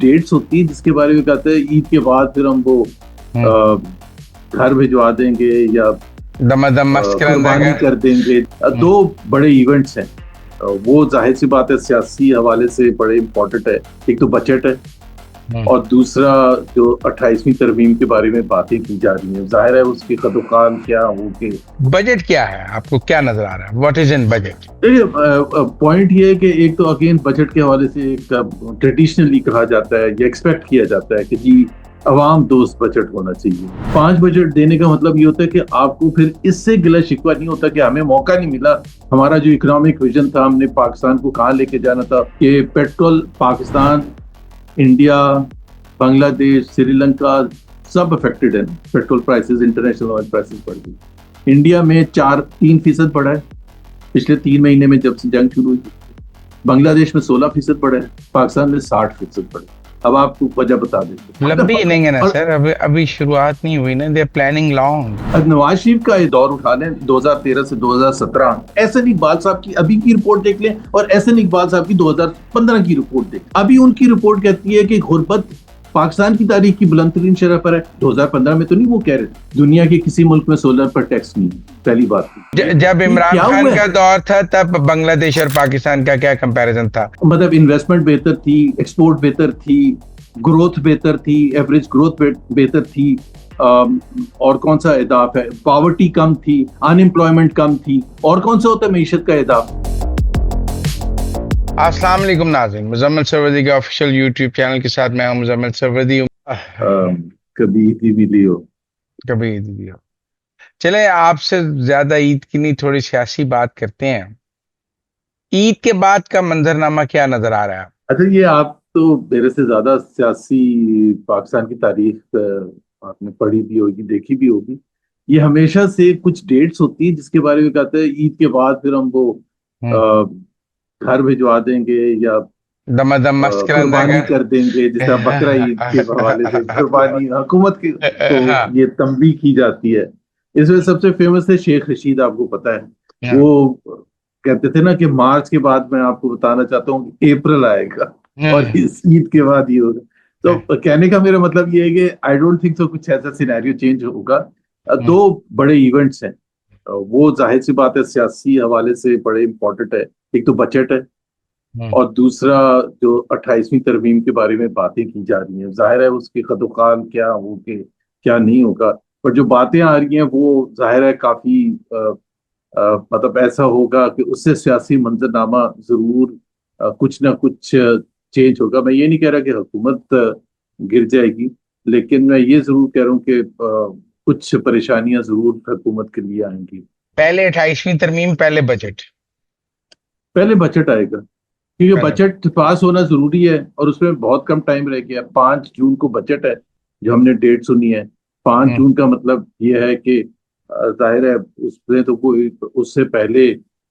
Dates होती है जिसके बारे में कहते हैं ईद के बाद फिर हम वो घर भिजवा देंगे या दमादम मस्त कुर्बानी कर देंगे। दो बड़े इवेंट्स हैं। वो जाहिर सी बात है सियासी हवाले से बड़े इम्पोर्टेंट है। एक तो बजट है और दूसरा जो 28वीं तरमीम के बारे में बातें की जा रही हैं। जाहिर है उसके कदोकान क्या होंगे। बजट क्या है, आपको क्या नजर आ रहा है? What is in budget? देखिए, पॉइंट ये है कि एक तो अगेन बजट के हवाले से एक ट्रेडिशनली कहा जाता है या एक्सपेक्ट किया जाता है कि जी अवाम दोस्त बजट होना चाहिए। 5 बजट देने का मतलब ये होता है कि आपको फिर इससे गिला शिकवा नहीं होता कि हमें मौका नहीं मिला। हमारा जो इकोनॉमिक विजन था, हमने पाकिस्तान को कहाँ लेके जाना था, कि पेट्रोल पाकिस्तान, इंडिया, बांग्लादेश, श्रीलंका सब अफेक्टेड है। Petrol prices, international oil prices बढ़ गई। इंडिया में 3% बढ़ा है पिछले 3 महीने में जब से जंग शुरू हुई। बांग्लादेश में 16% बढ़ा है, पाकिस्तान में 60% बढ़ा है। अब आपको वजह बता देते। लंबी इनिंग है ना सर, अभी शुरुआत नहीं हुई ना, दे आर प्लानिंग लॉन्ग। अब नवाज शरीफ का ये दौर उठा लें 2013 से 2017, एहसन इकबाल साहब की अभी की रिपोर्ट देख लें और एहसन इकबाल साहब की 2015 की रिपोर्ट देख। अभी उनकी रिपोर्ट कहती है कि गुर्बत पाकिस्तान की तारीख की बुलंद तरीन शरह पर है। 2015 में तो नहीं वो कह रहे दुनिया के किसी मुल्क में सोलर पर टैक्स नहीं। पहली बात जब इमरान खान का दौर था तब बांग्लादेश और पाकिस्तान का क्या कंपैरिजन था? मतलब इन्वेस्टमेंट बेहतर थी, एक्सपोर्ट बेहतर थी, ग्रोथ बेहतर थी, एवरेज ग्रोथ बेहतर थी। और कौन सा इदाफ है? पॉवर्टी कम थी, अनएम्प्लॉयमेंट कम थी। और कौन सा होता है मीशत का इदाफ? अस्सलाम वालेकुम नाज़रीन, मुज़म्मिल सरवदी के ऑफिशियल यूट्यूब चैनल के साथ मैं हूं मुज़म्मिल सरवदी। कभी ईद भी लियो, कभी ईद भी हो। चले आपसे ज्यादा ईद की नहीं, थोड़ी सियासी बात करते हैं। ईद के बाद का मंजरनामा क्या नजर आ रहा है? अच्छा, ये आप तो मेरे से ज्यादा सियासी पाकिस्तान की तारीख आपने पढ़ी भी होगी, देखी भी होगी। ये हमेशा से कुछ डेट्स होती है जिसके बारे में कहते हैं ईद के बाद फिर हम वो घर भिजवा देंगे या दमादम मस्त कुर्बानी कर देंगे। जैसे बकरा ईद के हवाले से कुर्बानी हुकूमत की को ये तंबीह की जाती है। इसमें सबसे फेमस है शेख रशीद, आपको पता है। वो कहते थे ना कि मार्च के बाद, मैं आपको बताना चाहता हूँ अप्रैल आएगा और इस ईद के बाद ये होगा। तो कहने का मेरा मतलब ये है कि आई डोंट थिंक सो कुछ ऐसा सिनेरियो चेंज होगा। दो बड़े इवेंट्स हैं। वो जाहिर सी बात है सियासी हवाले से बड़े इंपॉर्टेंट है। एक तो बजट है और दूसरा जो 28वीं तरमीम के बारे में बातें की जा रही हैं। जाहिर है उसके कदोकान क्या होंगे, क्या नहीं होगा। पर जो बातें आ रही हैं वो जाहिर है काफी मतलब ऐसा होगा कि उससे सियासी मंजरनामा जरूर कुछ ना कुछ चेंज होगा। मैं ये नहीं कह रहा कि हुकूमत गिर जाएगी, लेकिन मैं ये जरूर कह रहा हूँ कि कुछ परेशानियां जरूर हुकूमत के लिए आएंगी। पहले 28वीं तरमीम, पहले बजट, पहले बजट आएगा क्योंकि बजट पास होना जरूरी है और उसमें बहुत कम टाइम रह गया। 5 जून को बजट है, जो हमने डेट सुनी है। 5 जून का मतलब ये है कि जाहिर है उसमें तो कोई उससे पहले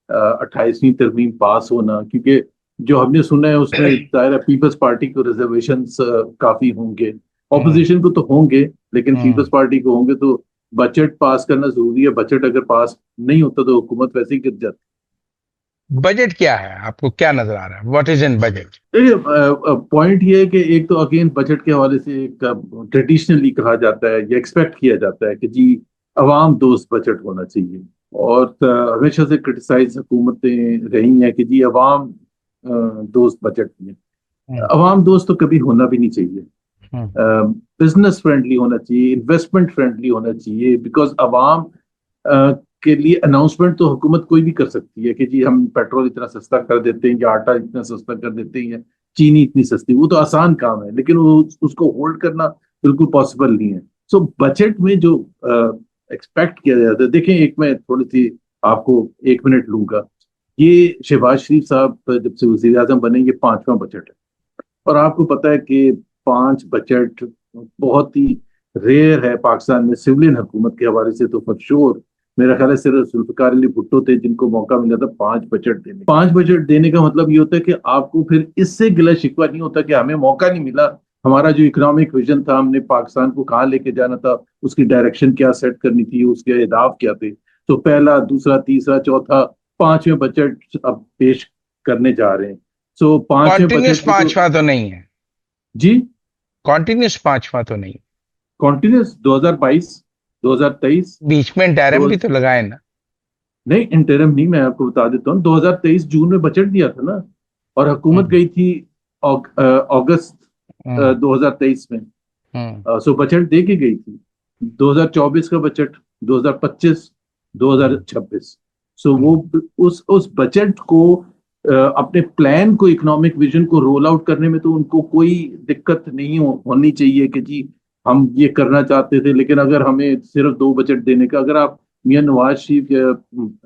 28वीं तरमीम पास होना, क्योंकि जो हमने सुना है उसमें जाहिर है पीपल्स पार्टी को रिजर्वेशंस काफी होंगे, ऑपोजिशन को तो होंगे, लेकिन पीपल्स पार्टी को होंगे। तो बजट पास करना जरूरी है। बजट अगर पास नहीं होता तो हुकूमत वैसे ही गिर जाती। बजट क्या है, आपको क्या नजर आ रहा है? What is in budget? देखिए, पॉइंट ये है कि एक तो अगेन बजट के हवाले से एक ट्रेडिशनली कहा जाता है या एक्सपेक्ट किया जाता है कि जी अवाम दोस्त बजट होना चाहिए। और हमेशा से क्रिटिसाइज हुकूमतें रही हैं कि जी अवाम दोस्त बजट नहीं। अवाम दोस्त तो कभी होना भी नहीं चाहिए। बिजनेस फ्रेंडली होना चाहिए, इन्वेस्टमेंट फ्रेंडली होना चाहिए। बिकॉज अवाम के लिए अनाउंसमेंट तो हुकूमत कोई भी कर सकती है कि जी हम पेट्रोल इतना सस्ता कर देते हैं या आटा इतना सस्ता कर देते हैं, चीनी इतनी सस्ती। वो तो आसान काम है, लेकिन वो उसको होल्ड करना बिल्कुल पॉसिबल नहीं है। सो बजट में जो एक्सपेक्ट किया जाता है, देखें, एक मैं थोड़ी सी आपको 1 मिनट लूंगा। ये शहबाज शरीफ साहब जब से वजीर आजम बने, ये 5वां बजट है। और आपको पता है कि 5 बजट बहुत ही रेयर है पाकिस्तान में सिविलियन हुकूमत के हवाले से। तो फॉर श्योर मेरा ख्याल है सिर्फ जुल्फिकार अली भुट्टो थे जिनको मौका मिला था 5 बजट देने का मतलब ये होता है कि आपको फिर इससे गिला शिकवा नहीं होता कि हमें मौका नहीं मिला। हमारा जो इकोनॉमिक विजन था, हमने पाकिस्तान को कहाँ लेके जाना था, उसकी डायरेक्शन क्या सेट करनी थी, उसके अहदाफ क्या थे। तो पहला, दूसरा, तीसरा, चौथा, 5वें बजट अब पेश करने जा रहे हैं। सो 5वें बजट पांचवा तो नहीं है। जी कॉन्टिन्यूस पांचवा तो नहीं? कॉन्टिन्यूस 2022, 2023, बीच में इंटरम दो भी तो लगाए ना? नहीं इंटरम नहीं, मैं आपको बता देता हूँ, 2023 जून में बजट दिया था ना, और हुकूमत हम्म। गई थी अगस्त हम्म। 2023 में। हम्म। सो बजट दे के गई थी 2024 का बजट, 2025, हम्म। 2026। सो वो हम्म। उस बजट को अपने प्लान को, इकोनॉमिक विजन को रोल आउट करने में तो उनको कोई दिक्कत नहीं होनी चाहिए कि जी हम ये करना चाहते थे, लेकिन अगर हमें सिर्फ 2 बजट देने का, अगर आप मियां नवाज शरीफ या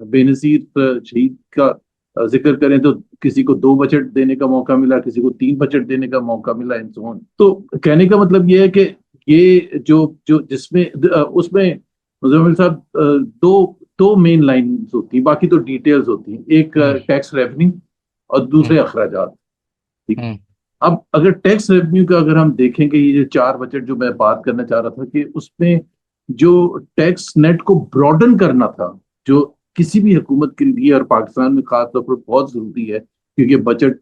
बेनजीर शहीद का जिक्र करें तो किसी को 2 बजट देने का मौका मिला, किसी को 3 बजट देने का मौका मिला, एंड सो ऑन। तो कहने का मतलब ये है कि ये जो जो जिसमें उसमें मुजम्मिल साहब दो दो मेन लाइंस होती हैं, बाकी तो डिटेल्स होती हैं। एक हम्म। टैक्स रेवेन्यू और हम्म। दूसरे अखराजात। ठीक। हम्म। अब अगर टैक्स रेवेन्यू का अगर हम देखेंगे, ये जो 4 बजट जो मैं बात करना चाह रहा था कि उसमें जो टैक्स नेट को ब्रॉडन करना था, जो किसी भी हुकूमत के लिए और पाकिस्तान में खास तौर पर बहुत जरूरी है, क्योंकि बजट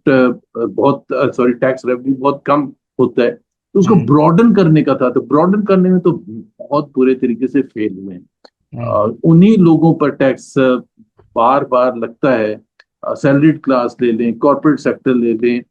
बहुत सॉरी टैक्स रेवेन्यू बहुत कम होता है, तो उसको हम्म। ब्रॉडन करने का था। तो ब्रॉडन करने में तो बहुत बुरे तरीके से फेल हुए हैं। हम्म। उन्हीं लोगों पर टैक्स बार बार लगता है। सैलरीड क्लास ले लें, कॉर्पोरेट सेक्टर ले लें,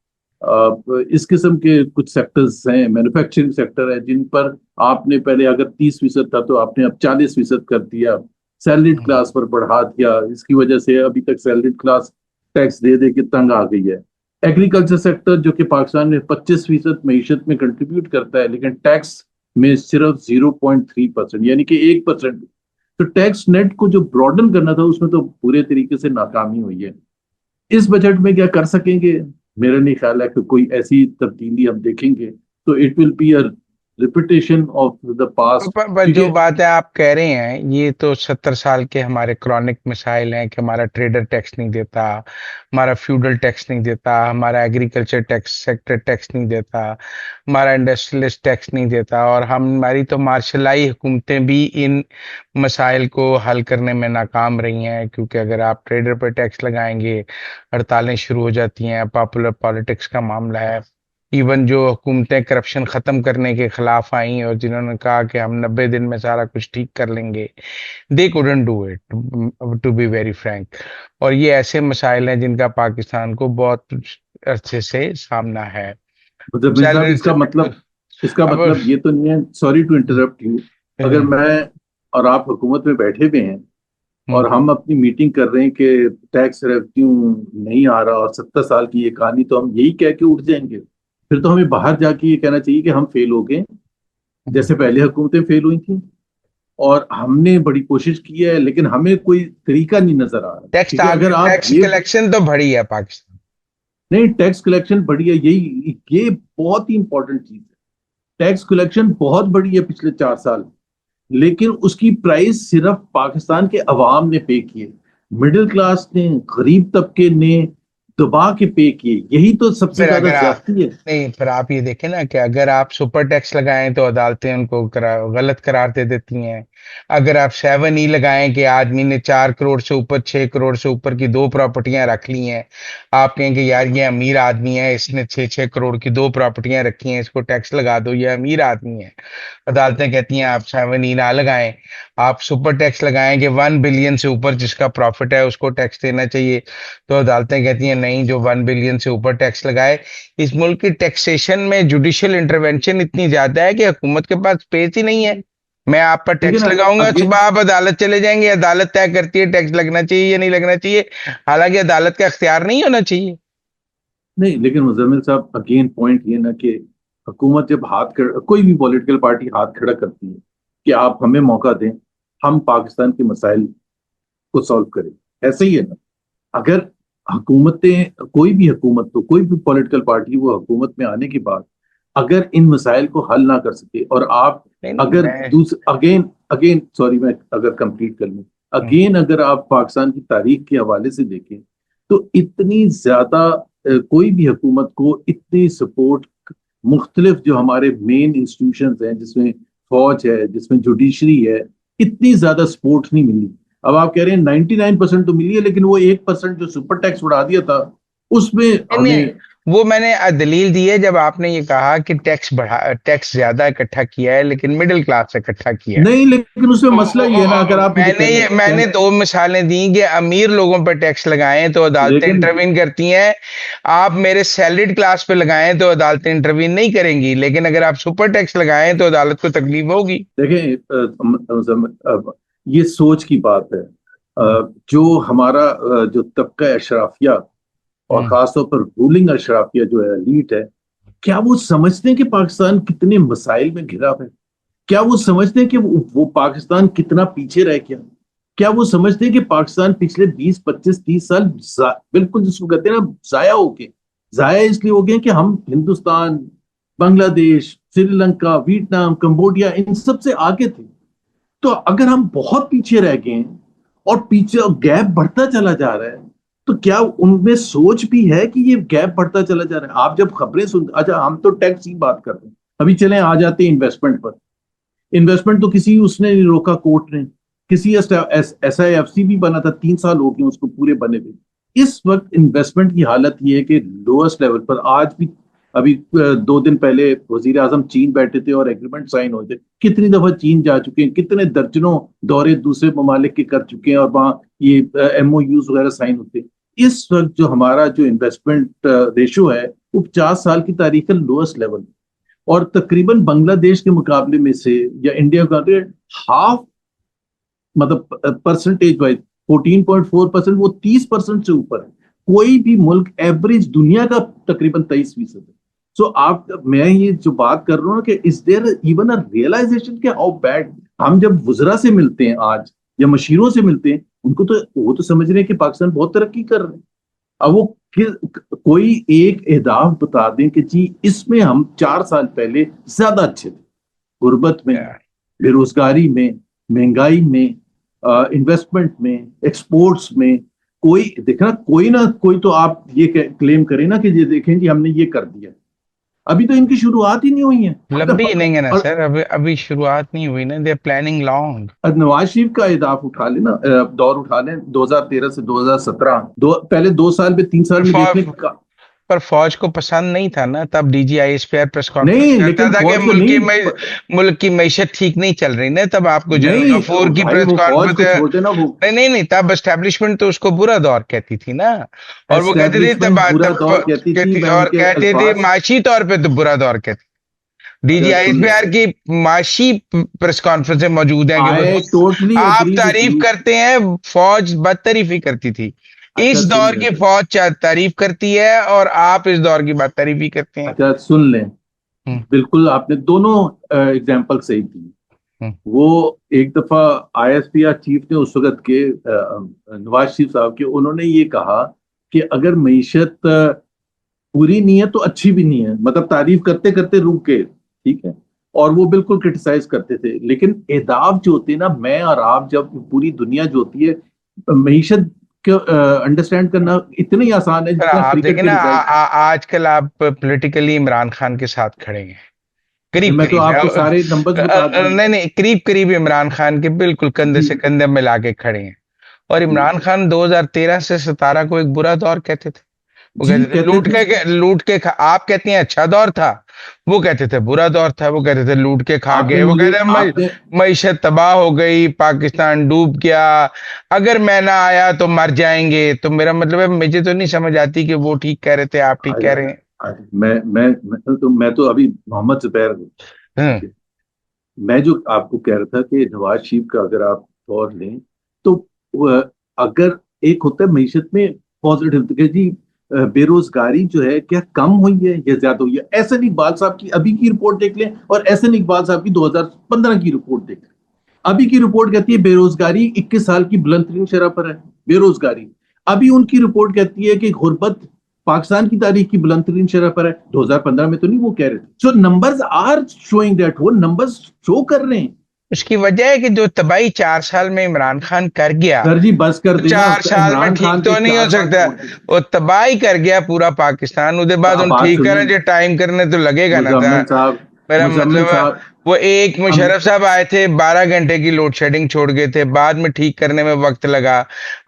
इस किस्म के कुछ सेक्टर्स हैं, मैन्युफैक्चरिंग सेक्टर है, जिन पर आपने पहले अगर 30% था तो आपने अब 40% कर दिया, सैलरीड हम्म। क्लास पर बढ़ा दिया। इसकी वजह से अभी तक सैलरीड क्लास टैक्स दे दे के तंग आ गई है। एग्रीकल्चर सेक्टर जो कि पाकिस्तान में 25% मीशत में कंट्रीब्यूट करता है, लेकिन टैक्स में सिर्फ 0.3%, यानी कि 1%। तो टैक्स नेट को जो ब्रॉडन करना था उसमें तो पूरे तरीके से नाकामी हुई है। इस बजट में क्या कर सकेंगे? मेरा नहीं ख्याल है कि कोई ऐसी तब्दीली हम देखेंगे, तो it will be a repetition of the past, पर जो क्योंकि बात है आप कह रहे हैं, ये तो 70 साल के हमारे क्रॉनिक मिसाइल हैं कि हमारा ट्रेडर टैक्स नहीं देता, हमारा फ्यूडल टैक्स नहीं देता, हमारा एग्रीकल्चर टैक्स सेक्टर टैक्स नहीं देता, हमारा इंडस्ट्रियलिस्ट टैक्स नहीं देता, और हमारी तो मार्शलाई हुकूमतें भी इन मसाइल को हल करने में नाकाम रही हैं, क्योंकि अगर आप ट्रेडर पर टैक्स लगाएंगे, हड़तालें शुरू हो जाती हैं, पॉपुलर पॉलिटिक्स का मामला है। इवन जो हुकूमतें करप्शन खत्म करने के खिलाफ आई और जिन्होंने कहा कि हम 90 दिन में सारा कुछ ठीक कर लेंगे, they couldn't do it, to be very frank. और ये ऐसे मसाइल हैं जिनका पाकिस्तान को बहुत अच्छे से सामना है। मुजम्मिल साहब, सैलरी। इसका मतलब अब ये तो नहीं है, सॉरी टू इंटरप्ट यू, अगर मैं और आप हुकूमत में बैठे हुए हैं और हम अपनी मीटिंग कर रहे हैं कि टैक्स रेवेन्यू नहीं आ रहा और 70 साल की ये कहानी, तो हम यही कह के उठ जाएंगे? फिर तो हमें बाहर जाके ये कहना चाहिए कि हम फेल हो गए, जैसे पहले हुकूमतें फेल हुई थी, और हमने बड़ी कोशिश की है लेकिन हमें कोई तरीका नहीं नजर आ रहा। क्योंकि अगर आप टैक्स ये कलेक्शन तो बढ़ी है पाकिस्तान। नहीं, टैक्स कलेक्शन बढ़ी है, ये बहुत ही इंपॉर्टेंट चीज है। टैक्स कलेक्शन बहुत बढ़ी है पिछले 4 साल, लेकिन उसकी प्राइस सिर्फ पाकिस्तान के अवाम ने पे किए, मिडिल क्लास ने, गरीब तबके ने दबा के पे किए। यही तो सबसे फिर ज्यादा अगर आप ज्यादती है। नहीं, फिर आप ये देखें ना कि अगर आप सुपर टैक्स लगाएं तो अदालतें उनको गलत करार दे देती हैं। अगर आप 7E लगाएं कि आदमी ने 4 करोड़ से ऊपर, 6 करोड़ से ऊपर की 2 प्रॉपर्टियां रख ली हैं, आप कहेंगे यार ये अमीर आदमी है, इसने 6-6 करोड़ की 2 प्रॉपर्टियां रखी हैं, इसको टैक्स लगा दो, ये अमीर आदमी है। अदालतें कहती हैं आप 7E ना लगाएं, आप सुपर टैक्स लगाएं कि 1 बिलियन से ऊपर जिसका प्रॉफिट है उसको टैक्स देना चाहिए। तो अदालतें कहती हैं नहीं, जो 1 बिलियन से ऊपर टैक्स लगाए। इस मुल्क की टैक्सेशन में जुडिशियल इंटरवेंशन इतनी ज्यादा है कि हुकूमत के पास स्पेस ही नहीं है। मैं आप पर लेकिन टैक्स लगाऊंगा, अगेन सुबह आप अदालत चले जाएंगे, अदालत तय करती है टैक्स लगना चाहिए या नहीं लगना चाहिए, हालांकि अदालत का अख्तियार नहीं होना चाहिए। नहीं, लेकिन मुजम्मिल साहब, अगेन पॉइंट ये ना कि हुकूमत जब कोई भी पॉलिटिकल पार्टी हाथ खड़ा करती है कि आप हमें मौका दें, हम पाकिस्तान के मसाइल को सॉल्व करें, ऐसे ही है ना। अगर हुकूमतें, कोई भी हुकूमत, तो कोई भी पॉलिटिकल पार्टी वो हुकूमत में आने के बाद अगर इन मसाइल को हल ना कर सके, और आप नहीं नहीं, अगर मैं अगेन अगेन सॉरी, मैं अगर कंप्लीट कर लूं, हम्म। अगेन अगर आप पाकिस्तान की तारीख के हवाले से देखें, तो इतनी ज्यादा कोई भी हुकूमत को इतनी सपोर्ट मुख्तलिफ जो हमारे मेन इंस्टीट्यूशन हैं, जिसमें फौज है, जिसमें जुडिशरी है, इतनी ज्यादा सपोर्ट नहीं मिली। अब आप कह रहे हैं 99% तो मिली है, लेकिन वो 1% जो सुपर टैक्स उड़ा दिया था उसमें नहीं हमें नहीं, वो मैंने दलील दी है जब आपने ये कहा कि टैक्स ज्यादा इकट्ठा किया है लेकिन मिडिल क्लास से इकट्ठा किया है। नहीं, लेकिन उसमें मसला ये है ना, तो अगर आप मुझे मैंने दो मिसालें दी कि अमीर लोगों पर टैक्स लगाएं तो अदालतें लेकिन इंटरवीन करती हैं, आप मेरे सैलरीड क्लास पे लगाएं तो अदालतें इंटरवीन नहीं करेंगी, लेकिन अगर आप सुपर टैक्स लगाएं तो अदालत को तकलीफ होगी। देखें, ये सोच की बात है। जो हमारा जो तबका अशराफिया और हम्म। खासतौर पर रूलिंग अशराफिया जो है, एलीट है, क्या वो समझते हैं कि पाकिस्तान कितने मसाइल में घिरा है? क्या वो समझते हैं कि वो पाकिस्तान कितना पीछे रह गया? क्या वो समझते हैं कि पाकिस्तान पिछले 20 25 30 साल बिल्कुल जिसको कहते हैं ना, जाया हो गए? जाया इसलिए हो गए कि हम हिंदुस्तान, बांग्लादेश, श्रीलंका, वियतनाम, कंबोडिया, इन सब से आगे थे। तो अगर हम बहुत पीछे रह गए हैं और पीछे गैप बढ़ता चला जा रहा है, तो क्या उनमें सोच भी है कि ये गैप बढ़ता चला जा रहा है? आप जब खबरें सुन, अच्छा हम तो टैक्स की बात कर रहे हैं, अभी चले आ जाते हैं इन्वेस्टमेंट पर। इन्वेस्टमेंट तो किसी उसने नहीं रोका, कोर्ट ने। किसी SIFC भी बना था, 3 साल हो गए उसको पूरे बने हुए। इस वक्त इन्वेस्टमेंट की हालत ये है कि लोएस्ट लेवल पर आज भी। अभी 2 दिन पहले वजीर आजम चीन बैठे थे और एग्रीमेंट साइन हुए थे। कितनी दफा चीन जा चुके हैं, कितने दर्जनों दौरे दूसरे ममालिक के कर चुके हैं, और वहां ये MOUs वगैरह साइन होते हैं। इस वक्त जो हमारा जो इन्वेस्टमेंट रेशो है, वो 50 साल की तारीख का लोएस्ट लेवल। और तकरीबन बांग्लादेश के मुकाबले में से, या इंडिया के मुकाबले, हाफ, मतलब परसेंटेज वाइज 14.4%, वो 30% से ऊपर है। कोई भी मुल्क एवरेज दुनिया का तकरीबन 23% है। सो मैं ये जो बात कर रहा हूँ कि is there even a realisation के हाउ बैड। हम जब वुजरा से मिलते हैं आज, या मशीरों से मिलते हैं, उनको तो वो तो समझ रहे हैं कि पाकिस्तान बहुत तरक्की कर रहे हैं। अब वो कोई एक अहदाफ बता दें कि जी इसमें हम 4 साल पहले ज्यादा अच्छे थे, गुर्बत में, बेरोजगारी में, महंगाई में, इन्वेस्टमेंट में, एक्सपोर्ट्स में। कोई देखना, कोई ना कोई तो आप ये क्लेम करें ना कि ये देखें जी हमने ये कर दिया। अभी तो इनकी शुरुआत ही नहीं हुई है। लंबी इनिंग है ना और सर, अभी अभी शुरुआत नहीं हुई ना, they are planning long. Nawaz Sharif का इदाफ उठा लेना, दौर उठा लें 2013 से 2017, पहले 2 साल में, 3 साल में देखने का। पर फौज को पसंद नहीं था ना, तब DGISPR प्रेस कॉन्फ्रेंस नहीं, करता लेकिन था कि फौज को नहीं। मुल्क की मैशत ठीक नहीं चल रही ना, तब आपको जनरल नहीं गफूर की भाई, प्रेस वो फौज को कॉन्फ्रेंस। छोड़ देना, वो नहीं नहीं नहीं, तब एस्टेब्लिशमेंट तो उसको बुरा दौर कहती थी ना, और वो कहती थी एस्टेब्लिशमेंट बुरा दौर कहती थी, मैं और उनके कहती थी अल्फाज। माशी तौर पे तो बुरा दौर कहती। अच्छा सुन DGISPR लें, की माशी प्रेस कॉन्फ्रेंस में मौजूद है कि वो आई टोटली आप एग्री विद तारीफ यू। करते हैं, फौज बदतारीफी करती थी। अच्छा इस सुन दौर लें, की फौज तारीफ करती है और आप इस दौर की बदतारीफी करते हैं। अच्छा सुन लें। हम्म। बिल्कुल आपने दोनों एग्जांपल सही दी। हम्म। वो एक दफा ISPR चीफ ने उस वक्त के नवाज शरीफ साहब के, उन्होंने ये कहा कि अगर मईशत बुरी नहीं है तो अच्छी भी नहीं है, मतलब तारीफ करते करते रुक गए, ठीक है। और वो बिल्कुल क्रिटिसाइज करते थे, लेकिन एदाब जो होते हैं ना, मैं और आप, जब पूरी दुनिया जो होती है, मईशत को अंडरस्टैंड करना इतना ही आसान है पर जितना आप क्रिकेट देखें के ना, रिजल्ट। आजकल आप पॉलिटिकली इमरान खान के साथ खड़े हैं, करीब मैं तो करीब है। आपको सारे नंबर्स बता दिए। नहीं नहीं, करीब करीब इमरान खान के बिल्कुल कंधे जी से कंधे मिला के खड़े हैं। और जी इमरान खान 2013 से 17 को एक बुरा दौर कहते थे। वो जी, कहते थे कहते थे। लूट के खा, आप कहते हैं अच्छा दौर था, वो कहते थे बुरा दौर था। वो कहते थे लूट के खा आपने गए, वो मुझे कहते आपने मईशत तबाह हो गई, पाकिस्तान डूब गया, अगर मैं ना आया तो मर जाएंगे। तो मेरा मतलब है, मुझे तो नहीं समझ आती कि वो ठीक कह रहे थे, आप ठीक कह रहे हैं। मैं तो अभी मोहम्मद जुबैर हूँ, हम्म। ठीक है। मैं जो आपको कह रहा था कि नवाज शरीफ का अगर आप दौर लें, तो अगर एक होता है मीशत में पॉजिटिव, तो कि जी बेरोजगारी जो है क्या कम हुई है या ज्यादा हुई है? एहसन इकबाल साहब की अभी की रिपोर्ट देख लें, और एहसन इकबाल साहब की 2015 की रिपोर्ट देख लें। अभी की रिपोर्ट कहती है बेरोजगारी 21 साल की बुलंद तरीन शरह पर है, बेरोजगारी। अभी उनकी रिपोर्ट कहती है कि गुर्बत पाकिस्तान की तारीख की बुलंद तरीन शरह पर है। 2015 में तो नहीं वो कह रहे थे। सो नंबर्स आर शोइंग दैट, वो नंबर्स शो कर रहे हैं। उसकी वजह है कि जो तबाही 4 साल में इमरान खान कर गया, सर जी बस कर तो देना, 4 साल में इमरान ठीक खान के तो नहीं हो 4 साल सकता। छोड़ दें। वो तबाही कर गया पूरा पाकिस्तान, उसके तो बाद अब उन बात ठीक करने सुनें, जो टाइम करने तो लगेगा ना था। मुजम्मिल साहब, मेरा मुजम्मिल मतलब है, साहब, वो एक हम मुशर्रफ साहब आए थे, 12 घंटे की लोड शेडिंग छोड़ गए थे, बाद में ठीक करने में वक्त लगा।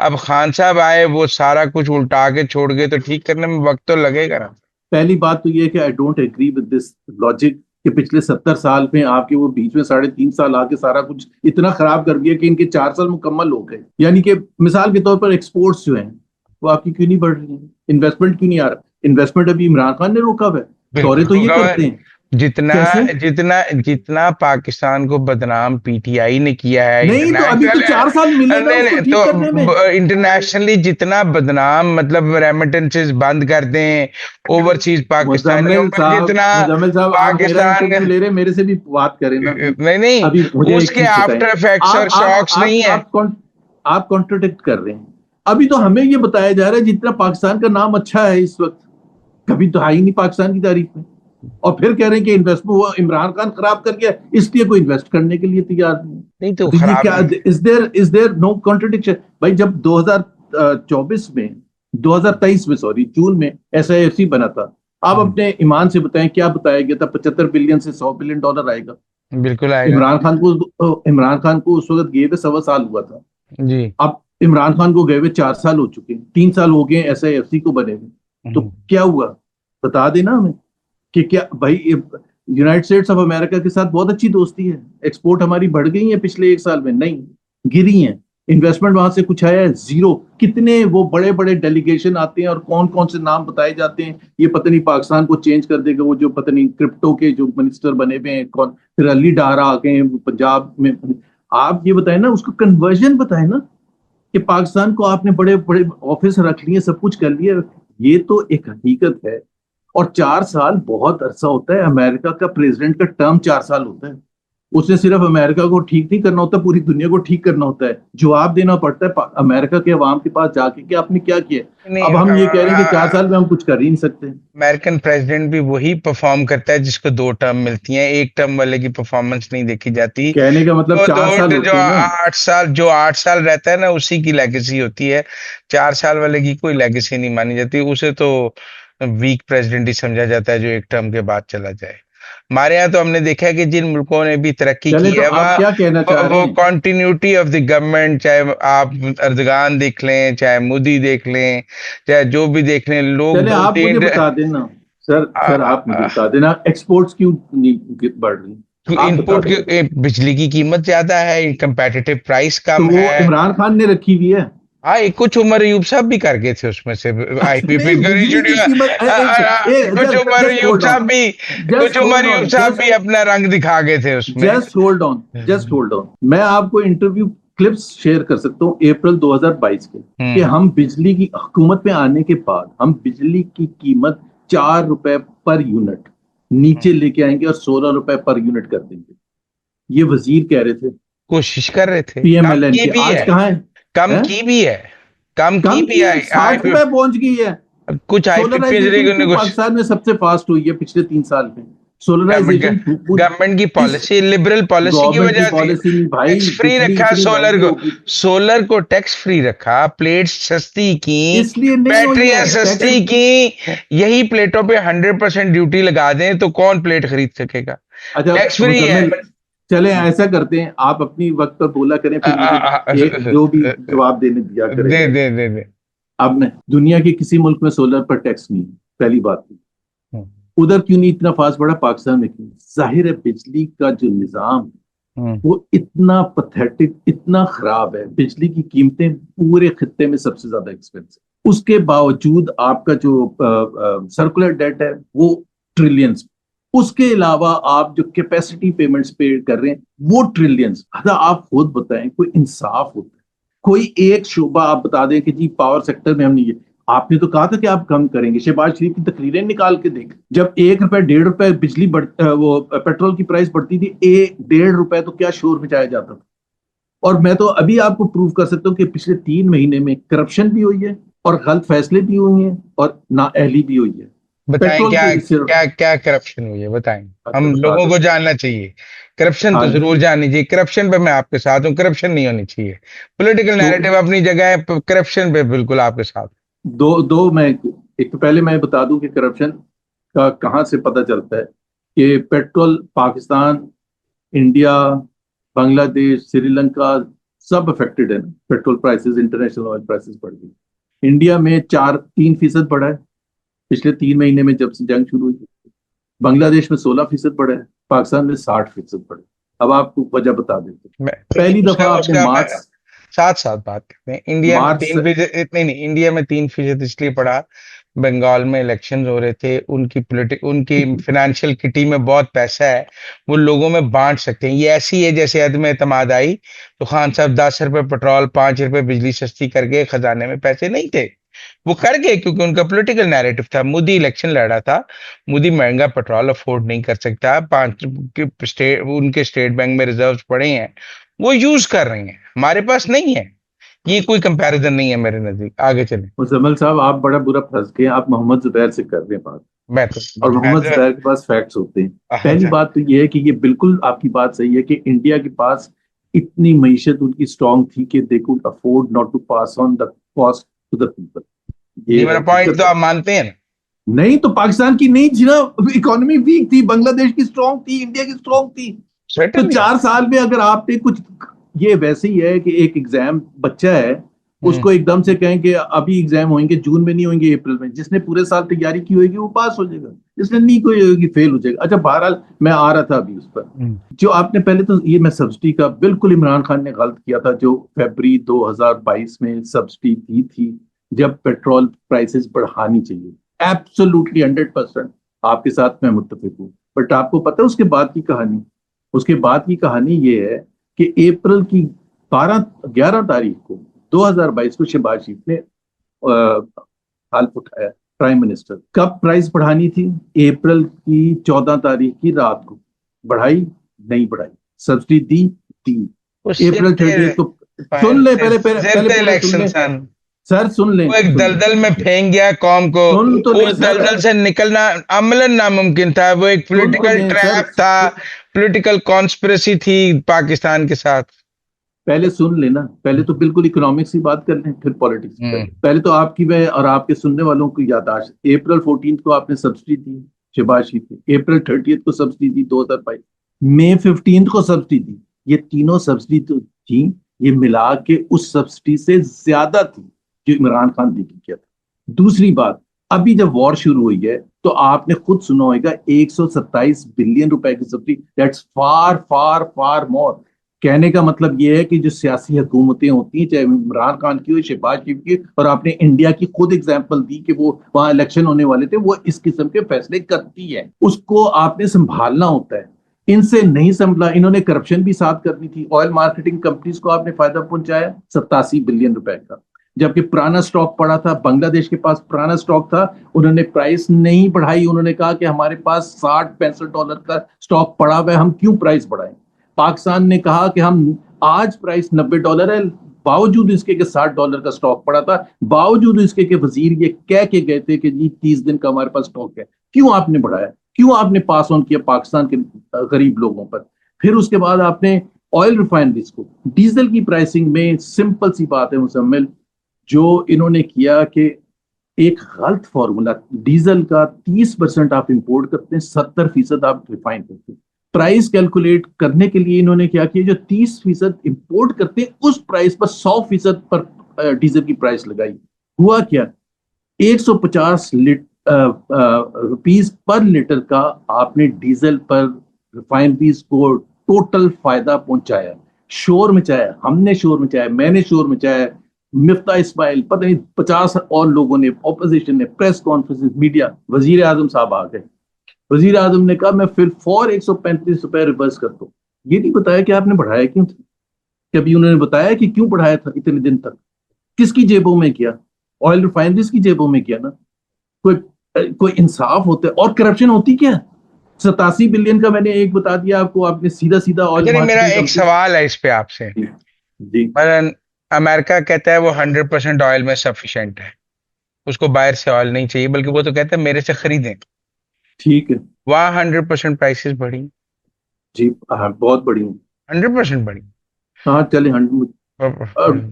अब खान साहब आए, वो सारा कुछ उल्टा के छोड़ गए, तो ठीक करने में वक्त तो लगेगा ना। पहली बात तो ये है कि I don't agree with this logic कि पिछले 70 साल में आपके वो बीच में 3.5 साल आके सारा कुछ इतना खराब कर दिया कि इनके 4 साल मुकम्मल हो गए। यानी कि मिसाल के तौर पर एक्सपोर्ट्स जो हैं वो आपकी क्यों नहीं बढ़ रही है, इन्वेस्टमेंट क्यों नहीं आ रहा? इन्वेस्टमेंट अभी इमरान खान ने रोका हुआ है, दौरे बिल्कुल तो ये होगा करते हैं। जितना कैसे? जितना जितना पाकिस्तान को बदनाम पीटीआई ने किया है नहीं तो अभी तो इंटरनेशनल, 4 साल मिलेगा नहीं उसको नहीं ठीक करने में। तो इंटरनेशनली जितना बदनाम, मतलब रेमिटेंसेस बंद कर दें ओवरसीज पाकिस्तानियों में, जितना मुजम्मिल साहब, आप मेरा पाकिस्तान, इंटरव्यू ले रहे हैं, मेरे से भी बात करें ना। नहीं नहीं, अभी मुझे एक उसके चीज बताएं। आफ्टर इफेक्ट्स और आप आप शॉक्स आप नहीं है। आप कौन आप कॉन्ट्रोडिक्ट कर रहे हैं। अभी तो हमें ये बताया जा रहा है जितना पाकिस्तान का नाम अच्छा है इस वक्त, कभी तो है ही नहीं पाकिस्तान की तारीफ में, और फिर कह रहे हैं कि इन्वेस्टमेंट वो इमरान खान खराब कर गया इसलिए कोई इन्वेस्ट करने के लिए तैयार नहीं है। नहीं तो तो ये खराब, क्या, इज देयर नो कॉन्ट्रडिक्शन? भाई जब 2024 में 2023 में सॉरी जून में SIFC बना था, आप अपने ईमान से बताएं क्या बताया गया था? 75 बिलियन से 100 बिलियन डॉलर आएगा। बिल्कुल आएगा। इमरान खान को उस वक्त गए हुए 1.25 साल हुआ था। जी। अब इमरान खान को गए हुए 4 साल हो चुके हैं, 3 साल हो गए SIFC को बने हुए। तो क्या हुआ बता देना हमें कि क्या भाई यूनाइटेड स्टेट्स ऑफ अमेरिका के साथ बहुत अच्छी दोस्ती है, एक्सपोर्ट हमारी बढ़ गई है पिछले 1 साल में? नहीं, गिरी है। इन्वेस्टमेंट वहां से कुछ आया है? जीरो। कितने वो बड़े बड़े डेलीगेशन आते हैं और कौन कौन से नाम बताए जाते हैं, ये पता नहीं पाकिस्तान को चेंज कर देगा वो जो पता नहीं क्रिप्टो के जो मिनिस्टर बने हुए हैं कौन, फिर अली डारा आ गए हैं पंजाब में। आप ये बताए ना, उसको कन्वर्जन बताए ना कि पाकिस्तान को आपने बड़े बड़े ऑफिस रख लिए, सब कुछ कर लिया। ये तो एक हकीकत है। और 4 साल बहुत अरसा होता है। अमेरिका का प्रेसिडेंट का टर्म 4 साल होता है। उसने सिर्फ अमेरिका को ठीक नहीं करना होता, पूरी दुनिया को ठीक करना होता है। जवाब देना पड़ता है अमेरिका के अवाम के पास जाके कि आपने क्या किया। अब हम ये कह रहे हैं कि 4 साल में हम कुछ कर ही नहीं सकते। अमेरिकन प्रेसिडेंट भी वही परफॉर्म करता है जिसको 2 टर्म मिलती हैं, एक टर्म वाले की परफॉर्मेंस नहीं देखी जाती। कहने का मतलब वो 4 साल जो होते हैं ना। 8 साल, जो 8 साल रहता है ना, उसी की लेगेसी होती है। 4 साल वाले की कोई लेगेसी नहीं मानी जाती, उसे तो वीक प्रेसिडेंट ही समझा जाता है जो एक टर्म के बाद चला जाए। हमारे यहाँ तो हमने देखा है कि जिन मुल्कों ने भी तरक्की चले की तो है आप क्या कहना चाह रहे वो हैं? कॉन्टिन्यूटी ऑफ द गवर्नमेंट, चाहे आप अर्दगान देख लें, चाहे मोदी देख लें, चाहे जो भी देख लें, लोग चले आप मुझे बता देना। सर आप मुझे बता देना, एक्सपोर्ट्स क्यों नहीं बढ़ रही? आप बता इनपुट देना। की बिजली की कीमत ज्यादा है, कंपेटिटिव प्राइस तो कम वो है। इमरान खान ने रखी हुई है। हाँ, कुछ उमर यूब साहब भी कर गए थे उसमें से, नहीं, आईपीपी बिजली की कीमत कुछ उमर जस्ट यूब होल्ड साहब ऑन, भी, कुछ जस्ट उमर होल्ड यूब ऑन, साहब भी अपना रंग दिखा गए थे उसमें। Just hold on. मैं आपको इंटरव्यू क्लिप्स शेयर कर सकता हूँ अप्रैल 2022 के, कि हम्म। हम बिजली की हुकूमत में आने के बाद हम बिजली की कीमत 4 रुपए पर यूनिट नीचे लेके आएंगे और 16 रुपए पर यूनिट कर देंगे। ये वजीर कह रहे थे, कोशिश कर रहे थे, कम PMLN की के। भी आज है, कहाँ है? कम हैं? की भी है, कम की कम भी की है, है। 60 रुपए पहुंच गई है। कुछ आईपीपी सोलराइजेशन ने क्यों कुछ पाकिस्तान में सबसे फास्ट हुई है पिछले 3 साल में? सोलराइजेशन गवर्नमेंट की इस पॉलिसी, लिबरल पॉलिसी की गवर्नमेंट की वजह थी। पॉलिसी नहीं भाई, टैक्स फ्री बिजली रखा इतनी सोलर महंगी को, होगी सोलर को टैक्स फ्री रखा, प्लेट्स सस्ती की, इसलिए नहीं हुई बैटरियां है टैक्स। सस्ती की। यही प्लेटों पे 100% ड्यूटी लगा दें तो कौन प्लेट खरीद सकेगा? अच्छा टैक्स फ्री है। मुजम्मिल, चले ऐसा करते हैं, आप अपनी वक्त पर बोला करें, आ, फिर आ, मुझे आ, एक जो भी जवाब देने दिया करें। दे दे दे दे। अब मैं दुनिया के किसी मुल्क में सोलर पर टैक्स नहीं है, पहली बात। उधर क्यों नहीं इतना फास्ट बढ़ा, पाकिस्तान में क्यों? जाहिर है बिजली का जो निजाम है वो इतना पथेटिक, इतना खराब है। बिजली की कीमतें पूरे खित्ते में सबसे ज्यादा एक्सपेंसिव, उसके बावजूद आपका जो सर्कुलर डेट है वो ट्रिलियंस, उसके अलावा आप जो कैपेसिटी पेमेंट्स पे कर रहे हैं वो ट्रिलियंस। आप खुद बताएं, कोई इंसाफ होता है? कोई एक शोबा आप बता दें कि जी पावर सेक्टर में हम नहीं है। आपने तो कहा था कि आप कम करेंगे, शहबाज शरीफ की तकरीरें निकाल के देख, जब 1 रुपए 1.5 रुपए बिजली वो पेट्रोल की प्राइस बढ़ती थी, 1.5 रुपए तो क्या शोर मचाया जाता था। और मैं तो अभी आपको प्रूव कर सकता हूँ कि पिछले 3 महीने में करप्शन भी हुई है और गलत फैसले भी हुए हैं और नाअहली भी हुई है। बताएं पेट्रोल क्या पे सिर्फ क्या क्या करप्शन हुई है, बताएं। अच्छा हम बता लोगों दो। को जानना चाहिए। करप्शन हाँ तो जी। जरूर जाननी चाहिए, करप्शन पे मैं आपके साथ हूँ, करप्शन नहीं होनी चाहिए। पॉलिटिकल तो नैरेटिव अपनी जगह है, करप्शन पे बिल्कुल आपके साथ। दो दो मैं एक तो पहले मैं बता दूं कि करप्शन का कहाँ से पता चलता है कि पेट्रोल पाकिस्तान, इंडिया, बांग्लादेश, श्रीलंका सब अफेक्टेड है ना। Petrol prices, international oil prices बढ़ गई। इंडिया में 3% बढ़ा है, पिछले 3 महीने में जब से जंग शुरू हुई। बांग्लादेश में 16% बढ़ा है, पाकिस्तान में 60% बढ़ा है। अब आपको वजह बता देते हैं। पहली उसका दफा आपने उसका मैं मार्च साथ साथ बात करते हैं। इंडिया में मार्च 3% नहीं नहीं, इंडिया में 3% इसलिए पड़ा, बंगाल में इलेक्शन हो रहे थे, उनकी फाइनेंशियल किटी में बहुत पैसा है, वो लोगों में बांट सकते हैं। ये ऐसी है जैसे अदम एतमाद आई तो खान साहब 10 रुपए पेट्रोल, 5 रुपए बिजली सस्ती करके खजाने में पैसे नहीं थे, वो कर गए क्योंकि उनका पॉलिटिकल नैरेटिव था। मोदी इलेक्शन लड़ा था, मोदी महंगा पेट्रोल अफोर्ड नहीं कर सकता, उनके स्टेट बैंक में रिजर्व्स पड़े हैं, वो यूज कर रहे हैं, हमारे पास नहीं है। ये कोई कंपैरिजन नहीं है मेरे नजदीक। आगे चले। मुजम्मल साहब, आप बड़ा बुरा फंस गए। आप मोहम्मद जुबैर से कर रहे हैं बात, मैं तो और मोहम्मद मैं जुबैर के पास फैक्ट्स होते हैं। पहली अच्छा। बात तो ये है कि ये बिल्कुल आपकी बात सही है कि इंडिया के पास इतनी मीशत उनकी स्ट्रांग थी कि they could afford not to pass on the cost to the people. जी, ये मेरा पॉइंट हकीकत तो है। आप मानते हैं ना। नहीं तो पाकिस्तान की नहीं थी ना, इकोनॉमी वीक थी, बांग्लादेश की स्ट्रांग थी, इंडिया की स्ट्रांग थी। तो सर्टेनली। 4 साल में अगर आपने कुछ, ये वैसे ही है कि एक एग्जाम बच्चा है, हम्म। उसको एकदम से कहें कि अभी एग्जाम होंगे, जून में नहीं होंगे, अप्रैल में, जिसने पूरे साल तैयारी की होगी वो पास हो जाएगा, जिसने नहीं कोई होगी फेल हो जाएगा। अच्छा, बहरहाल मैं आ रहा था अभी उस पर। हम्म। जो आपने पहले तो ये, मैं सब्सिडी का बिल्कुल इमरान खान ने गलत किया था जो फरवरी 2022 में सब्सिडी दी थी, जब पेट्रोल प्राइसेस बढ़ानी चाहिए। एब्सोल्युटली 100% आपके साथ मैं मुत्तफिक हूँ। बट आपको पता है उसके बाद की कहानी? उसके बाद की कहानी ये है कि अप्रैल की 11 तारीख को 2022 को शहबाज शरीफ ने हल्फ उठाया, प्राइम मिनिस्टर। कब प्राइस बढ़ानी थी? अप्रैल की 14 तारीख की रात को। बढ़ाई? नहीं बढ़ाई। सब्सिडी दी? वो दी। सिर अप्रैल थे, 30 को। सुन ले, पहले पहले सिर पहले थे पूरा सुन इलेक्शन ले सन। सर, सुन ले वो एक सुन ले दलदल में फेंक गया कौम को। सुन तो ले उस सर, दलदल से निकलना अमलन नामुमकिन था, वो एक सुन तो पॉलिटिकल ले सर, ट्रैप था, पॉलिटिकल कॉन्स्पिरेसी थी पाकिस्तान के साथ। पहले सुन लेना। पहले तो बिल्कुल इकोनॉमिक्स की बात कर लें, फिर पॉलिटिक्स की हम्म। करें। पहले तो आपकी मैं और आपके सुनने वालों की याददाश्त, अप्रैल 14 को आपने सब्सिडी दी शहबाज शरीफ ने, अप्रैल 30 को सब्सिडी दी 2022, मई 15 को सब्सिडी दी। ये तीनों सब्सिडी तो थी, ये मिला के उस सब्सिडी से ज्यादा थी जो इमरान खान ने किया था। दूसरी बात, अभी जब वॉर शुरू हुई है तो आपने खुद सुना होगा 127 बिलियन रुपए की सब्सिडी। दैट्स फार फार फार मोर। कहने का मतलब ये है कि जो सियासी हुकूमतें होती हैं, चाहे इमरान खान की हो, शहबाज शरीफ की, और आपने इंडिया की खुद एग्जांपल दी कि वो वहां इलेक्शन होने वाले थे, वो इस किस्म के फैसले करती है, उसको आपने संभालना होता है। इनसे नहीं संभला, इन्होंने करप्शन भी साथ करनी थी। ऑयल मार्केटिंग कंपनीज को आपने फायदा पहुंचाया 87 बिलियन रुपए का, जबकि पुराना स्टॉक पड़ा था, बांग्लादेश के पास पुराना स्टॉक था, उन्होंने प्राइस नहीं बढ़ाई। उन्होंने कहा कि हमारे पास $60-65 का स्टॉक पड़ा हुआ है, हम क्यों प्राइस बढ़ाएं। पाकिस्तान ने कहा कि हम, आज प्राइस $90 है, बावजूद इसके कि $60 का स्टॉक पड़ा था, बावजूद इसके कि वजीर ये कह के गए थे कि जी 30 दिन का हमारे पास स्टॉक है। क्यों आपने बढ़ाया? क्यों आपने पास ऑन किया पाकिस्तान के गरीब लोगों पर? फिर उसके बाद आपने ऑयल रिफाइनरीज को, डीजल की प्राइसिंग में सिंपल सी बात है मुसम्मिल, जो इन्होंने किया कि एक गलत फॉर्मूला, डीजल का 30% आप इंपोर्ट करते हैं, 70% आप रिफाइन करते हैं। प्राइस कैलकुलेट करने के लिए इन्होंने क्या किया, जो 30% इंपोर्ट करते हैं उस प्राइस पर 100% पर डीजल की प्राइस लगाई। हुआ क्या, 150 रुपीज पर लीटर का आपने डीजल पर रिफाइनरीज को टोटल फायदा पहुंचाया। शोर मचाया, हमने शोर मचाया, मैंने शोर मचाया, मिफ्ता इस्माइल, पता नहीं 50 और लोगों ने, ऑपोजिशन ने, प्रेस कॉन्फ्रेंस, मीडिया, वजीर आजम साहब आ गए। वजीर आजम ने कहा मैं फिर फॉर 135 रुपए रिवर्स कर दो। ये नहीं बताया कि आपने बढ़ाया क्यों था। कभी उन्होंने बताया कि क्यों बढ़ाया था इतने दिन तक? किसकी जेबों में किया? ऑयल रिफाइनरीज की जेबों में किया ना। कोई कोई इंसाफ होता है? और करप्शन होती क्या? 87 बिलियन का मैंने एक बता दिया आपको, आपने सीधा सीधा ऑयल अच्छा, नहीं, मेरा मार्केटिंग एक कंपनी। सवाल है इस पे आपसे। जी जी। पर अमेरिका कहता है वो 100% ऑयल में सफिशिएंट है, उसको बाहर से ऑयल नहीं चाहिए, बल्कि वो तो कहता है मेरे से खरीदें। ठीक है। वहाँ 100% प्राइसेस बढ़ी। जी हाँ, बहुत बड़ी हूँ। 100% बढ़ी। हाँ चले, 100,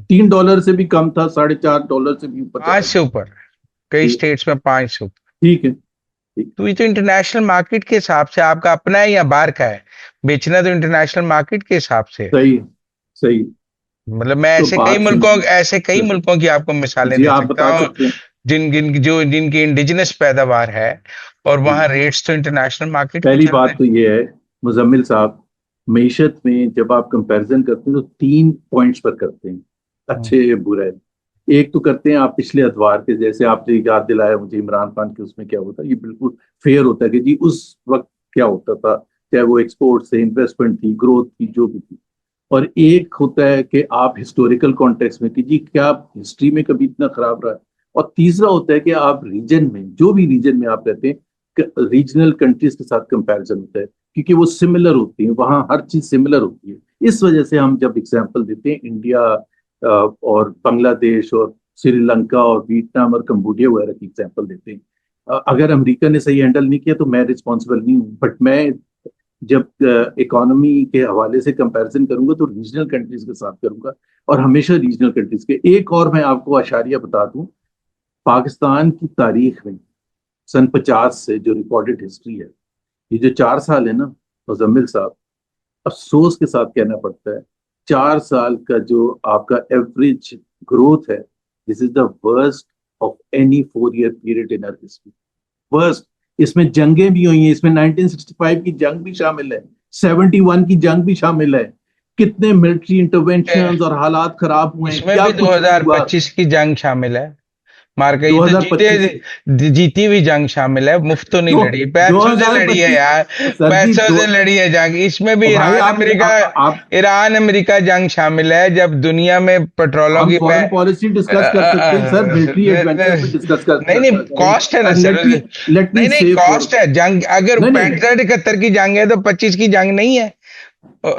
$3 से भी कम था, $4.5 से भी ऊपर चला 5 से गया। ऊपर, कई जी स्टेट्स में 5 से ऊपर। ठीक है। ठीक। तो ये तो इंटरनेशनल मार्केट के हिसाब से आपका अपना है या बाहर का है? बेचना तो इंटरनेशनल मार्केट के हिसाब से है। सही सही। मतलब मैं तो बात सुनिए, ऐसे कई मुल्कों की आपको मिसालें जी दे आप सकता बता हूँ सकते हैं। जिनकी इंडिजिनस पैदावार है, और जी। वहाँ रेट्स तो इंटरनेशनल मार्केट में पहली चल रहे बात तो ये है मुजम्मिल साहब, मईशत में जब आप कंपैरिजन करते हैं तो 3 पॉइंट्स पर करते हैं, हैं। अच्छे बुरे। एक तो करते हैं आप पिछले अतवार के, जैसे आपने याद दिलाया मुझे इमरान खान के, उसमें क्या होता है, ये बिल्कुल फेयर होता है कि जी उस वक्त क्या होता था, चाहे वो एक्सपोर्ट से इन्वेस्टमेंट थी, ग्रोथ थी, जो भी थी। और एक होता है कि आप हिस्टोरिकल कॉन्टेक्स्ट में कि जी क्या हिस्ट्री में कभी इतना खराब रहा है। और तीसरा होता है कि आप रीजन में, जो भी रीजन में आप रहते हैं, रीजनल कंट्रीज के साथ कंपैरिजन होता है, क्योंकि वो सिमिलर होती है, वहाँ हर चीज सिमिलर होती है। इस वजह से हम जब एग्जाम्पल देते हैं इंडिया और बांग्लादेश और श्रीलंका और वियतनाम और कंबोडिया वगैरह की एग्जाम्पल देते हैं, अगर अमेरिका ने सही हैंडल नहीं किया तो मैं रिस्पॉन्सिबल नहीं हूँ, बट मैं जब इकोनॉमी के हवाले से कंपैरिजन करूंगा तो रीजनल कंट्रीज के साथ करूंगा, और हमेशा रीजनल कंट्रीज के। एक और मैं आपको अशारिया बता दूं, पाकिस्तान की तारीख में सन 50 से जो रिकॉर्डेड हिस्ट्री है, ये जो 4 साल है ना मुजम्मिल साहब, अफसोस के साथ कहना पड़ता है, 4 साल का जो आपका एवरेज ग्रोथ है, this is the worst of any 4 year period in our history. Worst. इसमें जंगें भी हुई हैं, इसमें 1965 की जंग भी शामिल है, 71 की जंग भी शामिल है। कितने मिलिट्री इंटरवेंशन और हालात खराब हुए हैं, इसमें क्या भी कुछ नहीं हुआ। 2025 की जंग शामिल है। मार के ये तो 2025 जीती हुई जंग शामिल है, मुफ्त तो नहीं दो लड़ी, पैसों से लड़ी है 2025 यार। सर जी पैसों दो। से लड़ी है जंग। इसमें भी भाई आप ईरान अमेरिका जंग शामिल है, जब दुनिया में पेट्रोलों हम की फॉरेन पॉलिसी डिस्कस कर सकते हैं सर, मिलिट्री एडवेंचर पे डिस्कस नहीं नहीं, कॉस्ट है ना करेंगे। सर। लेट मी नहीं नहीं, से फॉर। कॉस्ट है जंग। अगर नहीं नहीं, 65-71 की जंग है तो 25 की जंग नहीं है।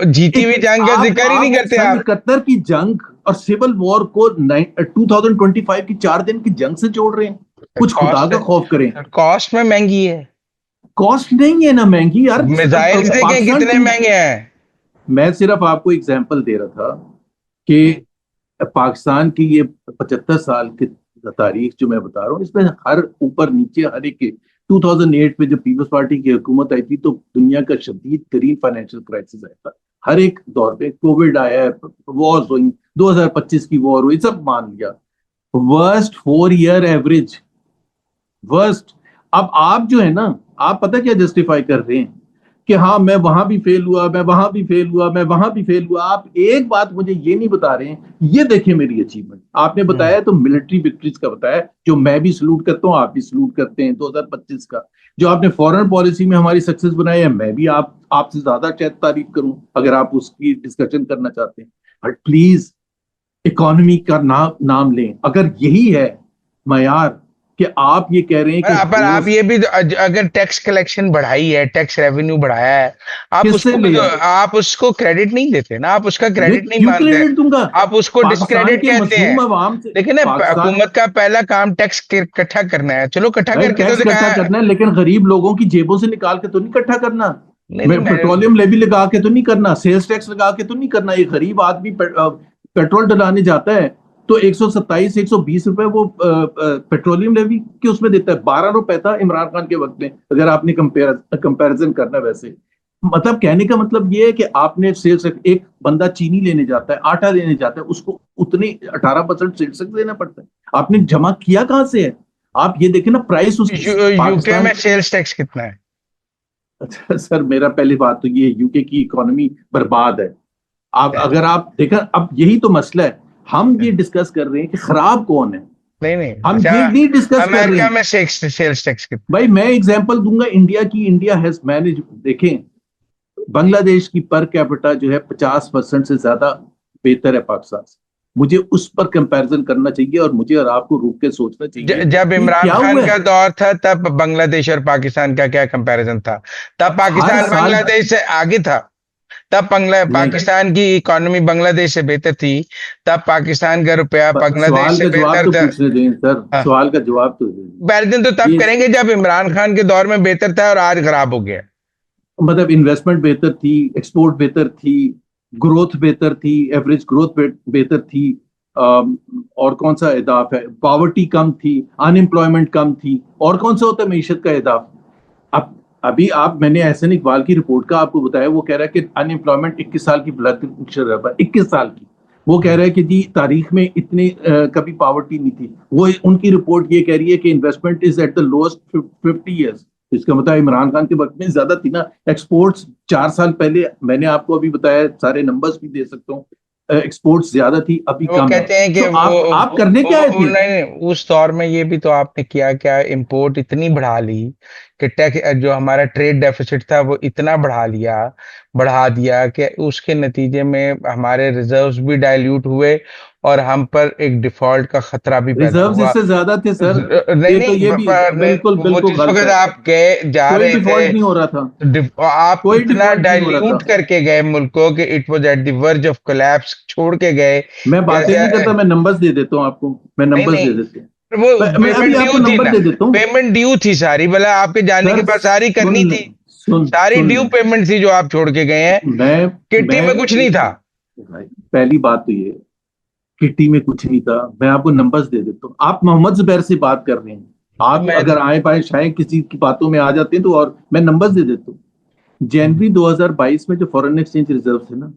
जीती हुई जंग का जिक्र ही नहीं आप करते सन आप। 71 की जंग और सिविल वॉर को 2025 की 4 दिन की जंग से जोड़ रहे हैं। कुछ खुदा कॉस्ट का खौफ करें। कॉस्ट में महंगी है। कॉस्ट नहीं है ना महंगी यार। मिसाइल्स देखें पाकिस्तान कितने महंगे हैं। मैं सिर्फ आपको एग्जांपल दे रहा था कि पाकिस्तान की ये 75 साल की तारीख जो मैं बता रहा हूँ, इसमें हर ऊपर नीचे हर एक के 2008 में जब पीपल्स पार्टी की हुकूमत आई थी तो दुनिया का शदीद तरीन फाइनेंशियल क्राइसिस आया था। हर एक दौर पे कोविड आया, वॉर हुई, 2025 की वॉर हुई, सब मान लिया। Worst 4 year average, worst. अब आप जो है ना, आप पता क्या जस्टिफाई कर रहे हैं कि हाँ मैं वहां भी फेल हुआ, मैं वहां भी फेल हुआ, मैं वहां भी फेल हुआ। आप एक बात मुझे ये नहीं बता रहे हैं, ये देखिए मेरी अचीवमेंट आपने बताया तो मिलिट्री विक्ट्रीज का बताया, जो मैं भी सलूट करता हूँ, आप भी सलूट करते हैं 2025 का। जो आपने फॉरेन पॉलिसी में हमारी सक्सेस बनाई है, मैं भी आपसे ज्यादा शायद तारीफ करूं अगर आप उसकी डिस्कशन करना चाहते हैं। बट प्लीज इकोनॉमी का नाम लें। अगर यही है मयार कि आप ये कह रहे हैं कि पर आप दोस्त ये भी अगर टैक्स कलेक्शन बढ़ाई है, टैक्स रेवेन्यू बढ़ाया है, आप किससे उसको भी तो ले, आप उसको क्रेडिट नहीं देते ना, आप उसका मैं क्रेडिट नहीं क्यों मानते। क्रेडिट दूंगा। आप उसको पाकिस्तान डिस्क्रेडिट के कहते हैं। मजलूम अवाम से, लेकिन ना, पाकिस्तान, हुकूमत का पहला काम टैक्स इकट्ठा करना है, चलो इकट्ठा भाई करके तो टैक्स इकट्ठा दिखाया। करना है, लेकिन गरीब लोगों की जेबों से निकाल के तो नहीं इकट्ठा करना। नहीं नहीं, मैं मैं पेट्रोलियम लेवी लगा के तो नहीं करना, सेल्स टैक्स लगा के तो नहीं करना। ये गरीब आदमी पेट्रोल डलाने जाता है तो 127 120 रुपए वो पेट्रोलियम लेवी के उसमें देता है। 12 रुपए था इमरान खान के वक्त में, अगर आपने कंपैरिजन करना वैसे। मतलब कहने का मतलब ये है कि आपने सेल्स, एक बंदा चीनी लेने जाता है, आटा लेने जाता है, उसको उतने 18% सेल्स टैक्स देना पड़ता है। आपने जमा किया कहां से है। आप ये देखें ना प्राइस उसकी यूके पाकिस्तान। में सेल्स टैक्स कितना है? अच्छा सर, मेरा पहली बात तो ये, यूके की इकोनॉमी बर्बाद है। आप अगर आप देखा, अब यही तो मसला है, हम ये डिस्कस कर रहे हैं कि खराब कौन है, नहीं नहीं, हम अच्छा, ये नहीं डिस्कस कर रहे अमेरिका हैं। में सेल्स टैक्स कितना भाई मैं एग्जांपल दूंगा इंडिया की, इंडिया हैज मैनेज, देखें बांग्लादेश की पर कैपिटा जो है 50% से ज्यादा बेहतर है पाकिस्तान से। मुझे उस पर कंपैरिजन करना चाहिए और मुझे और आपको रुक के सोचना चाहिए जब कि इमरान क्या खान हुआ का है। दौर था तब बांग्लादेश और पाकिस्तान का क्या कंपैरिजन था? तब हर पाकिस्तान साल, बांग्लादेश से आगे था। तब नहीं, पाकिस्तान की इकोनॉमी बांग्लादेश से बेहतर थी। तब पाकिस्तान का रुपया बांग्लादेश सवाल से का जवाब बेहतर तो था। पूछने दें सर, हाँ, सवाल का जवाब तो दें। कंपैरिजन तो तब ये करेंगे जब इमरान खान के दौर में बेहतर था और आज खराब हो गया। मतलब इन्वेस्टमेंट बेहतर थी, एक्सपोर्ट बेहतर थी, ग्रोथ बेहतर थी, एवरेज ग्रोथ बेहतर थी। और कौन सा इदाफ है, पॉवर्टी कम थी, अनएम्प्लॉयमेंट कम थी, और कौन सा होता है मीशत का इदाफ। अब अभी आप, मैंने एहसन इकबाल की रिपोर्ट का आपको बताया, वो कह रहा है कि अनएम्प्लॉयमेंट 21 साल की ब्लड 21 साल की। वो कह रहा है कि जी तारीख में इतनी कभी पावर्टी नहीं थी। वो उनकी रिपोर्ट ये कह रही है कि investment is at the lowest 50 years। इसका मतलब इमरान खान के वक्त में ज्यादा थी ना। एक्सपोर्ट्स 4 साल पहले, मैंने आपको अभी बताया, सारे नंबर्स भी दे सकता हूँ, एक्सपोर्ट्स ज्यादा थी, अभी वो कम है। कहते हैं कि तो आप करने क्या आए थे? नहीं, उस दौर में ये भी तो आपने किया क्या, इंपोर्ट इतनी बढ़ा ली कि टैक्स जो हमारा ट्रेड डेफिसिट था वो इतना बढ़ा दिया कि उसके नतीजे में हमारे रिजर्व्स भी डाइल्यूट हुए और हम पर एक डिफॉल्ट का खतरा भी पैदा रिजर्व्स हुआ। इससे ज्यादा थे सर। नहीं ये तो नहीं ये भी बिल्कुल वो बिल्कुल जिस गलत वक्त है। आप गए जा कोई रहे थे, डिफॉल्ट नहीं हो रहा था। आप कोई इतना डिफॉल्ट नहीं हो रहा था। डाइल्यूट करके गए मुल्क को कि it was at the verge of collapse छोड़ के गए। मैं बातें जैसे नहीं करता, मैं नंबर्स दे देता हूँ आपको। मैं नहीं नंबर्स दे नहीं, देता हूँ। वो मैं अभी पेमेंट आपको ड्यू थी नंबर ना, दे देता हूँ। पेमेंट ड्यू थी सारी, भला आपके जाने के सर बाद सारी करनी सुन थी, लें, सुन सारी सुन ड्यू लें। पेमेंट थी जो आप छोड़ के गए हैं। मैं किट्टी मैं में कुछ नहीं था। भाई, पहली बात तो ये, किट्टी में कुछ नहीं था। मैं आपको नंबर्स दे देता हूँ। आप मोहम्मद जुबैर से बात कर रहे हैं। तो आप मैं अगर आए पाए शायद किसी की बातों में आ जाते हैं तो, और मैं नंबर्स दे देता हूँ। जनवरी 2022 में जो फॉरेन एक्सचेंज रिजर्व थे ना,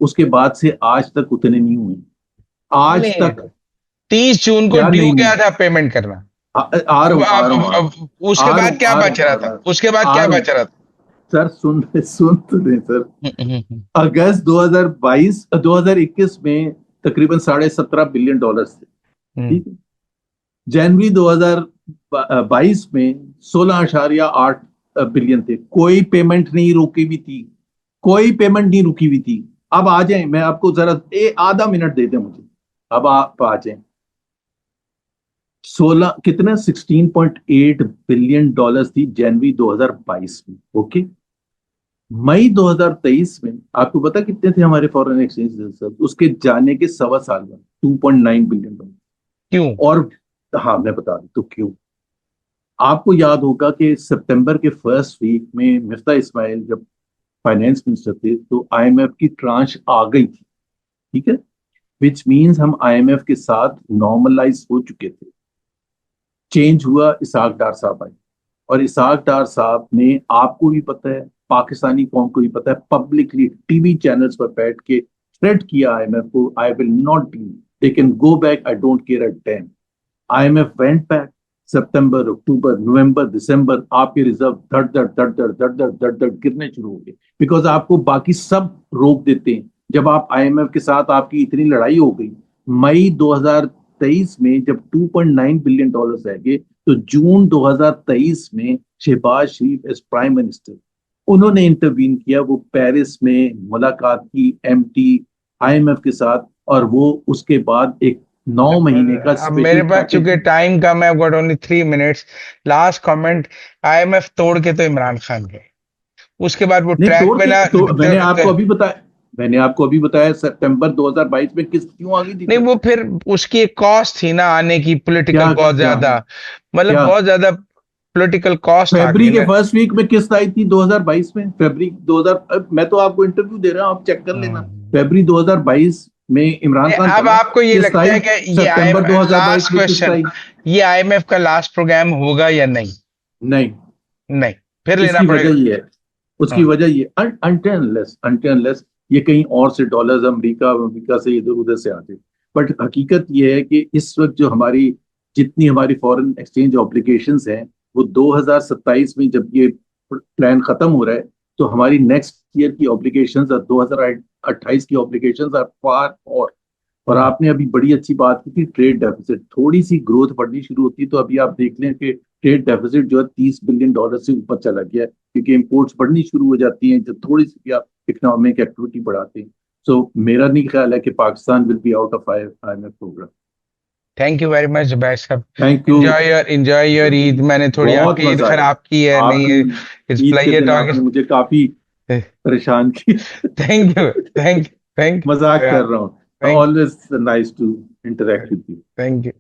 उसके बाद से आज तक उतने नहीं हुए। आज नहीं, तक। 30 जून को क्या ड्यू नहीं हुए? क्या था पेमेंट करना? आ रहा अब हूँ आ रहा हूँ आ रहा हूँ उसके आ रहा बाद हूँ क्या आ रहा बच हूँ रहा आ रहा था, हूँ उसके बाद आ क्या रहा बच हूँ। रहा था? सर सुन तो दें सर। हम्म। अगस्त 2022 2021 में तकरीबन $17.5 बिलियन थे। हम्म। ठीक है। जनवरी 2022 में 16.8 बिलियन थे। कोई पेमेंट नहीं रुकी हुई थी। कोई पेमेंट नहीं रुकी हुई थी। अब आ जाएं, मैं आपको जरा आधा मिनट दे दें मुझे। अब आप आ जाएं। 16 कितना, $16.8 बिलियन थी जनवरी 2022 में। ओके। मई 2023 में आपको पता कितने थे हमारे फॉरेन एक्सचेंज रिजर्व? उसके जाने के 1.25 साल में $2.9 बिलियन। क्यों? और हाँ, मैं बता दूं तो क्यों। आपको याद होगा कि सितंबर के फर्स्ट वीक में मिफ्ता इस्माइल जब फाइनेंस मिनिस्टर थे तो आईएमएफ की ट्रांच आ गई थी। ठीक है। विच मींस हम आईएमएफ के साथ नॉर्मलाइज हो चुके थे। चेंज हुआ, इसहाक डार साहब आए। और इसहाक डार साहब ने, आपको भी पता है, पाकिस्तानी कौम को भी पता है, पब्लिकली टीवी चैनल्स पर बैठ के थ्रेट किया आईएमएफ को, I will not deal, they can go back, I don't care a damn. IMF went back. सितंबर, अक्टूबर, नवंबर, दिसंबर, आपके रिजर्व धड़ धड़ धड़ धड़ धड़ धड़ धड़ धड़ गिरने शुरू हो गए। बिकॉज आपको बाकी सब रोक देते हैं। जब आप आईएमएफ के साथ आपकी इतनी लड़ाई हो गई, मई 2023 में जब $2.9 बिलियन रह गए, तो जून 2023 में शहबाज शरीफ एज प्राइम मिनिस्टर, उन्होंने इंटरवीन किया। वो पेरिस में मुलाकात की एमटी आईएमएफ के साथ, और वो उसके बाद एक 9 महीने का अब स्पेशल मेरे पास पैकेज। चूंकि टाइम कम है, got only 3 minutes. Last comment, IMF तोड़ के तो इमरान खान गए, उसके बाद वो नहीं ट्रैक तोड़ पे के ना तो मैंने आपको अभी बताया सितंबर 2022 में किस्त क्यों आ गई थी नहीं, फिर? वो फिर उसकी एक कॉस्ट थी ना आने की, पॉलिटिकल क्या बहुत क्या ज्यादा, मतलब क्या? बहुत ज्यादा पॉलिटिकल कॉस्ट आ फरवरी गई के ना। फर्स्ट वीक में किस्त आई थी 2022 में। फरवरी 2000, मैं तो आपको इंटरव्यू दे रहा हूं, आप चेक कर लेना। हम्म। फरवरी 2022 में इमरान खान था अब ना, आपको ये किस्त लगता आई। है कि ये आई सितंबर 2022 लास्ट में किस्त क्वेश्चन, आई। ये आईएमएफ का लास्ट प्रोग्राम होगा या नहीं? नहीं। नहीं, फिर लेना इसकी पड़ेगा। वजह ये है, उसकी हाँ। वजह ये, अनटिल अनलेस ये कहीं और से डॉलर्स अमेरिका अमेरिका से इधर उधर से आते। बट हकीकत ये है कि इस वक्त जो हमारी, जितनी हमारी फॉरेन एक्सचेंज ऑब्लिगेशंस हैं, वो 2027 में जब ये प्लान खत्म हो रहा है, तो हमारी नेक्स्ट ईयर की ऑब्लिगेशंस और 2028 की ऑब्लिगेशंस आर फार। और हम्म। आपने अभी बड़ी अच्छी बात की थी, ट्रेड डेफिसिट थोड़ी सी ग्रोथ बढ़नी शुरू होती है तो अभी आप देख लें कि ट्रेड डेफिसिट जो है $30 बिलियन से ऊपर चला गया है, क्योंकि इंपोर्ट्स बढ़नी शुरू हो जाती हैं जब थोड़ी सी भी आप इकोनॉमिक एक्टिविटी बढ़ाते हैं। सो मेरा नहीं ख्याल है कि Pakistan will be out of IMF programme. Thank you very much भाई साहब। Thank you. Enjoy your Eid. मैंने थोड़ी बहुत आपकी ईद मजा आया। खराब की है, आप नहीं? भी इट्स ईद के प्लेजर दिन आपने टॉकिंग। मुझे काफी परेशान किया। थैंक यू, थैंक मजाक यू, कर रहा हूँ। Thank always nice to interact with you. Thank you.